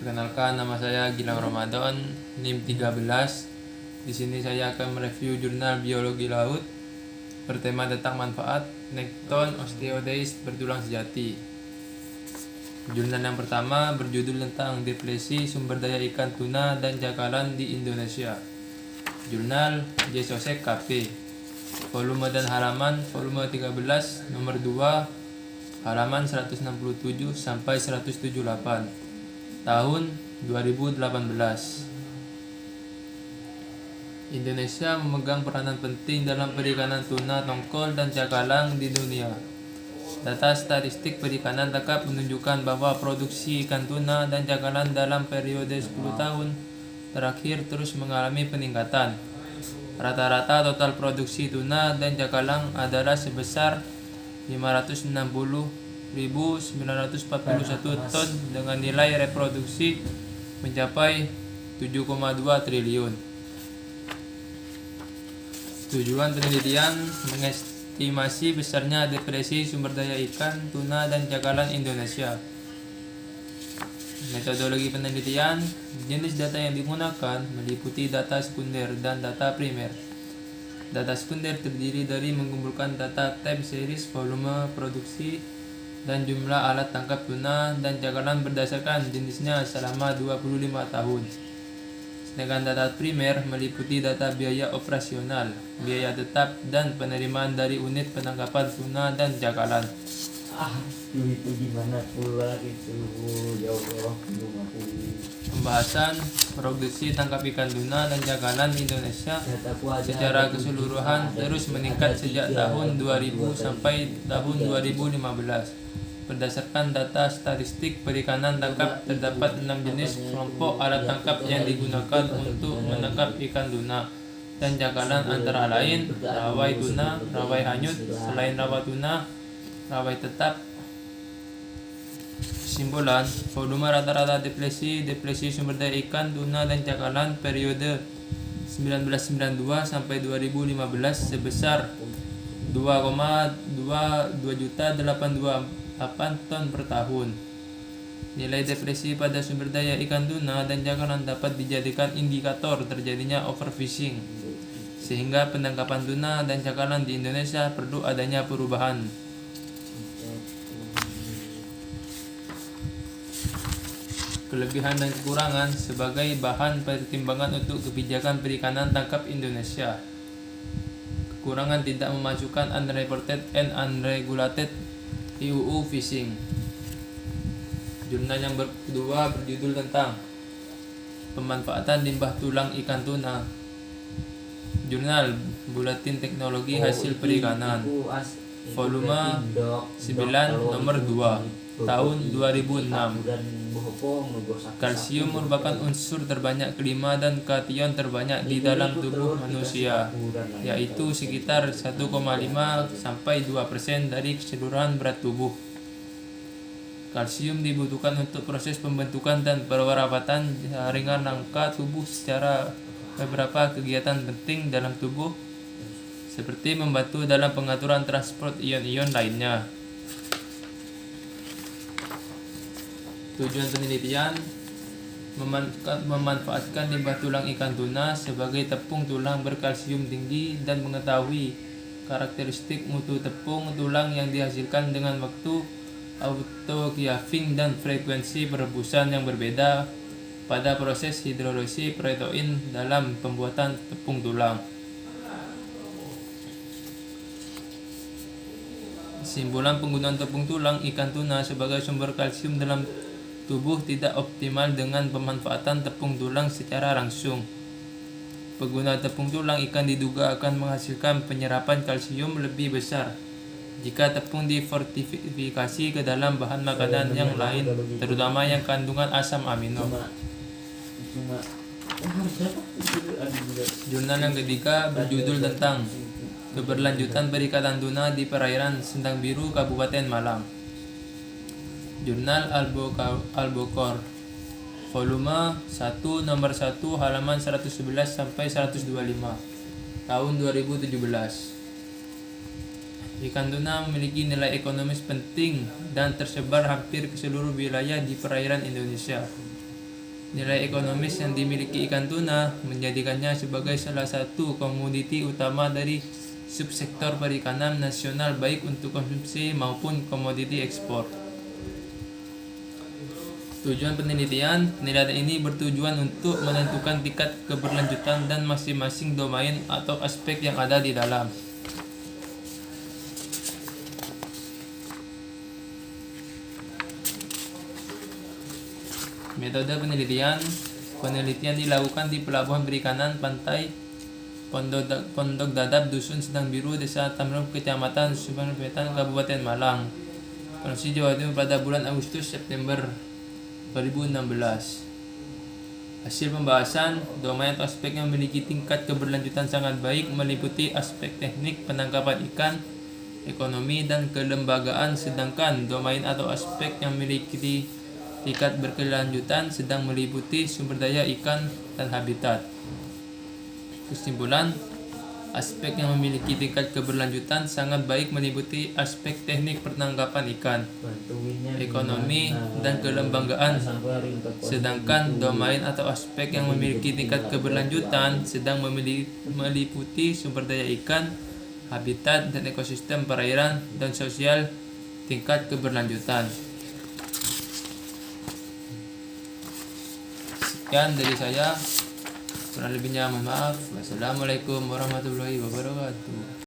Perkenalkan, nama saya Gilang Ramadan, NIM 13. Di sini saya akan mereview jurnal biologi laut bertema tentang manfaat nekton osteodeis bertulang sejati. Jurnal yang pertama berjudul tentang depresi sumber daya ikan tuna dan jakalan di Indonesia. Jurnal JSOSEC KP. Volume dan halaman volume 13 nomor 2 halaman 167 sampai 178. Tahun 2018. Indonesia memegang peranan penting dalam perikanan tuna, tongkol, dan cakalang di dunia. Data statistik perikanan tangkap menunjukkan bahwa produksi ikan tuna dan cakalang dalam periode 10 tahun terakhir terus mengalami peningkatan. Rata-rata total produksi tuna dan cakalang adalah sebesar 560.941 ton dengan nilai reproduksi mencapai 7,2 triliun. Tujuan penelitian mengestimasi besarnya depresi sumber daya ikan tuna dan cakalang Indonesia. Metodologi penelitian, jenis data yang digunakan meliputi data sekunder dan data primer. Data sekunder terdiri dari mengumpulkan data time series, volume produksi, dan jumlah alat tangkap tuna dan cakalang berdasarkan jenisnya selama 25 tahun. Sedangkan data primer meliputi data biaya operasional, biaya tetap, dan penerimaan dari unit penangkapan tuna dan cakalang. Itu gimana pula itu, ya Allah, Pembahasan produksi tangkap ikan tuna dan cakalang di Indonesia secara keseluruhan terus meningkat sejak tahun 2000 sampai tahun 2015. Berdasarkan data statistik perikanan tangkap, terdapat 6 jenis kelompok alat tangkap yang digunakan untuk menangkap ikan tuna dan cakalang, antara lain rawai tuna, rawai hanyut, selain rawai tuna, rawai tetap. Kesimpulan, volume rata-rata depresi sumber daya ikan tuna dan cakalang periode 1992 sampai 2015 sebesar 2,282,828 ton per tahun. Nilai depresi pada sumber daya ikan tuna dan cakalang dapat dijadikan indikator terjadinya overfishing, sehingga penangkapan tuna dan cakalang di Indonesia perlu adanya perubahan. Kelebihan dan kekurangan sebagai bahan pertimbangan untuk kebijakan perikanan tangkap Indonesia. Kekurangan: tidak memasukkan unreported and unregulated IUU fishing. Jurnal yang kedua berjudul tentang pemanfaatan limbah tulang ikan tuna. Jurnal Buletin Teknologi Hasil Perikanan, volume 9 nomor 2 tahun 2006. Kalsium merupakan unsur terbanyak kelima dan kation terbanyak di dalam tubuh manusia, yaitu sekitar 1,5 sampai 2% dari keseluruhan berat tubuh. Kalsium dibutuhkan untuk proses pembentukan dan perawatan jaringan rangka tubuh secara beberapa kegiatan penting dalam tubuh, seperti membantu dalam pengaturan transport ion-ion lainnya. Tujuan penelitian: memanfaatkan limbah tulang ikan tuna sebagai tepung tulang berkalsium tinggi dan mengetahui karakteristik mutu tepung tulang yang dihasilkan dengan waktu autoclaving dan frekuensi perebusan yang berbeda pada proses hidrolisis protein dalam pembuatan tepung tulang. Kesimpulan: penggunaan tepung tulang ikan tuna sebagai sumber kalsium dalam tubuh tidak optimal dengan pemanfaatan tepung tulang secara langsung. Penggunaan tepung tulang ikan diduga akan menghasilkan penyerapan kalsium lebih besar jika tepung difortifikasi ke dalam bahan makanan yang lain, terutama yang kandungan asam amino. Jurnal yang ketiga berjudul tentang keberlanjutan perikanan tuna di perairan Sendang Biru, Kabupaten Malang. Jurnal Albocor, volume 1 nomor 1 halaman 111 sampai 125, tahun 2017. Ikan tuna memiliki nilai ekonomis penting dan tersebar hampir ke seluruh wilayah di perairan Indonesia. Nilai ekonomis yang dimiliki ikan tuna menjadikannya sebagai salah satu komoditi utama dari subsektor perikanan nasional baik untuk konsumsi maupun komoditi ekspor. Tujuan penelitian ini bertujuan untuk menentukan tingkat keberlanjutan dan masing-masing domain atau aspek yang ada di dalam. Metode penelitian dilakukan di Pelabuhan Perikanan Pantai Pondok Dadap, Dusun Sedang Biru, Desa Tamrum, Kecamatan Subang Wetan, Kabupaten Malang, Provinsi Jawa Timur pada bulan Agustus-September 2016. Hasil pembahasan domain atau aspek yang memiliki tingkat keberlanjutan sangat baik meliputi aspek teknik penangkapan ikan, ekonomi, dan kelembagaan, sedangkan domain atau aspek yang memiliki tingkat berkelanjutan sedang meliputi sumber daya ikan dan habitat. Kesimpulan, aspek yang memiliki tingkat keberlanjutan sangat baik meliputi aspek teknik penangkapan ikan, ekonomi, dan kelembagaan, sedangkan domain atau aspek yang memiliki tingkat keberlanjutan sedang meliputi sumber daya ikan, habitat, dan ekosistem perairan dan sosial tingkat keberlanjutan. Sekian dari saya, kurang lebihnya mohon maaf. Wassalamualaikum warahmatullahi wabarakatuh.